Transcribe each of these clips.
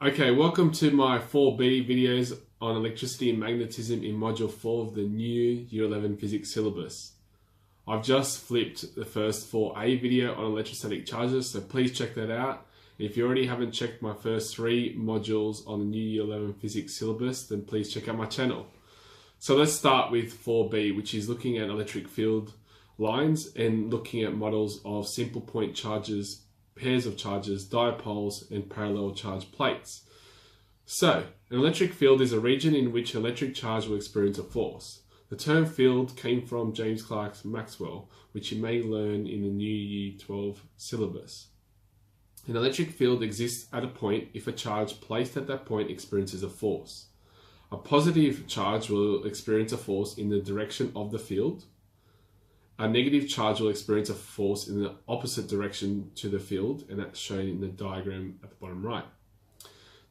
Okay, welcome to my 4B videos on electricity and magnetism in Module 4 of the new Year 11 Physics syllabus. I've just flipped the first 4A video on electrostatic charges, so please check that out. If you already haven't checked my first 3 modules on the new Year 11 Physics syllabus, then please check out my channel. So let's start with 4B, which is looking at electric field lines and looking at models of simple point charges, pairs of charges, dipoles, and parallel charge plates. So, an electric field is a region in which an electric charge will experience a force. The term field came from James Clerk's Maxwell, which you may learn in the new Year 12 syllabus. An electric field exists at a point if a charge placed at that point experiences a force. A positive charge will experience a force in the direction of the field. A negative charge will experience a force in the opposite direction to the field, and that's shown in the diagram at the bottom right.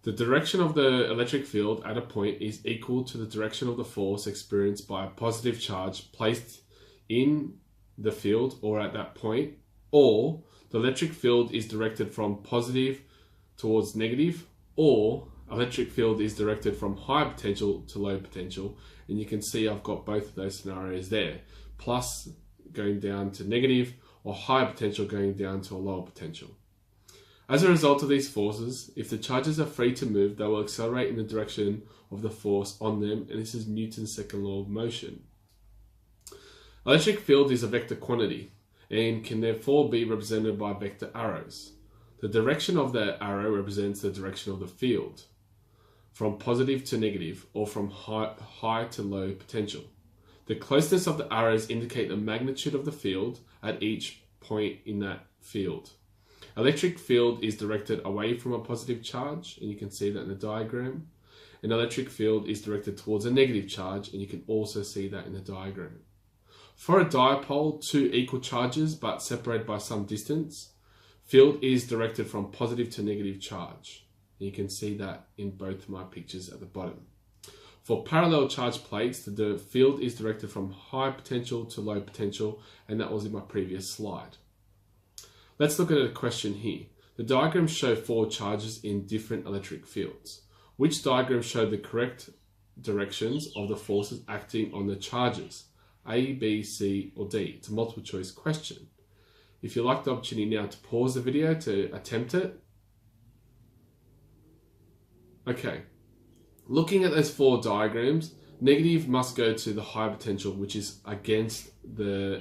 The direction of the electric field at a point is equal to the direction of the force experienced by a positive charge placed in the field or at that point, or the electric field is directed from positive towards negative, or electric field is directed from high potential to low potential, and you can see I've got both of those scenarios there, plus going down to negative, or high potential going down to a lower potential. As a result of these forces, if the charges are free to move, they will accelerate in the direction of the force on them, and this is Newton's second law of motion. Electric field is a vector quantity and can therefore be represented by vector arrows. The direction of the arrow represents the direction of the field, from positive to negative, or from high to low potential. The closeness of the arrows indicate the magnitude of the field at each point in that field. Electric field is directed away from a positive charge, and you can see that in the diagram. An electric field is directed towards a negative charge, and you can also see that in the diagram. For a dipole, 2 equal charges but separated by some distance, field is directed from positive to negative charge. And you can see that in both my pictures at the bottom. For parallel charge plates, the field is directed from high potential to low potential, and that was in my previous slide. Let's look at a question here. The diagrams show 4 charges in different electric fields. Which diagrams show the correct directions of the forces acting on the charges? A, B, C, or D? It's a multiple choice question. If you like the opportunity now to pause the video to attempt it. Okay. Looking at those 4 diagrams, negative must go to the high potential, which is against the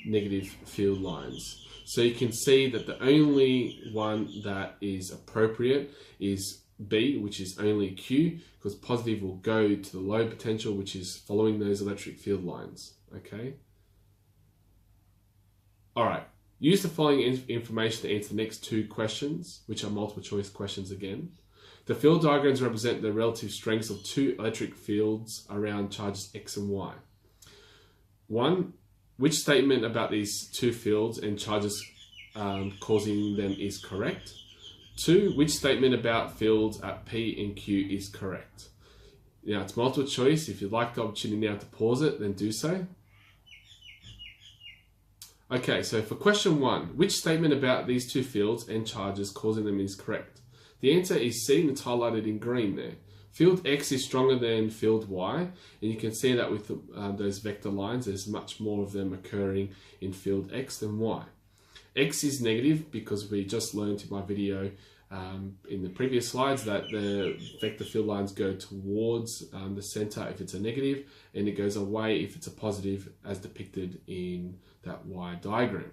negative field lines. So you can see that the only one that is appropriate is B, which is only Q, because positive will go to the low potential, which is following those electric field lines. Okay. All right. Use the following information to answer the next 2 questions, which are multiple choice questions again. The field diagrams represent the relative strengths of 2 electric fields around charges X and Y. 1. Which statement about these 2 fields and charges causing them is correct? 2. Which statement about fields at P and Q is correct? Now, it's multiple choice. If you'd like the opportunity now to pause it, then do so. Okay, so for question 1, which statement about these 2 fields and charges causing them is correct? The answer is C, and it's highlighted in green there. Field X is stronger than field Y, and you can see that with those vector lines, there's much more of them occurring in field X than Y. X is negative because we just learned in my video in the previous slides that the vector field lines go towards the center if it's a negative, and it goes away if it's a positive, as depicted in that Y diagram.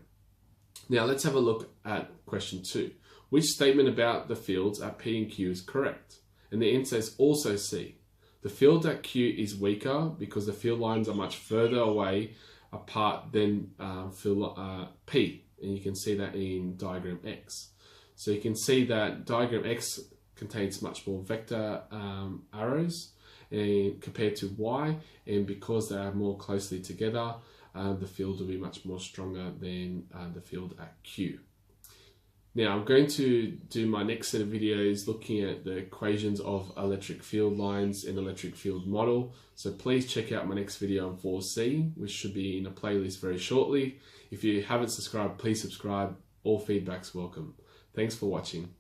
Now let's have a look at question 2. Which statement about the fields at P and Q is correct? And the answer is also C. The field at Q is weaker because the field lines are much further away apart than P, and you can see that in diagram X. So you can see that diagram X contains much more vector arrows compared to Y, and because they are more closely together, the field will be much more stronger than the field at Q. Now I'm going to do my next set of videos looking at the equations of electric field lines and electric field model. So please check out my next video on 4C, which should be in a playlist very shortly. If you haven't subscribed, please subscribe. All feedback's welcome. Thanks for watching.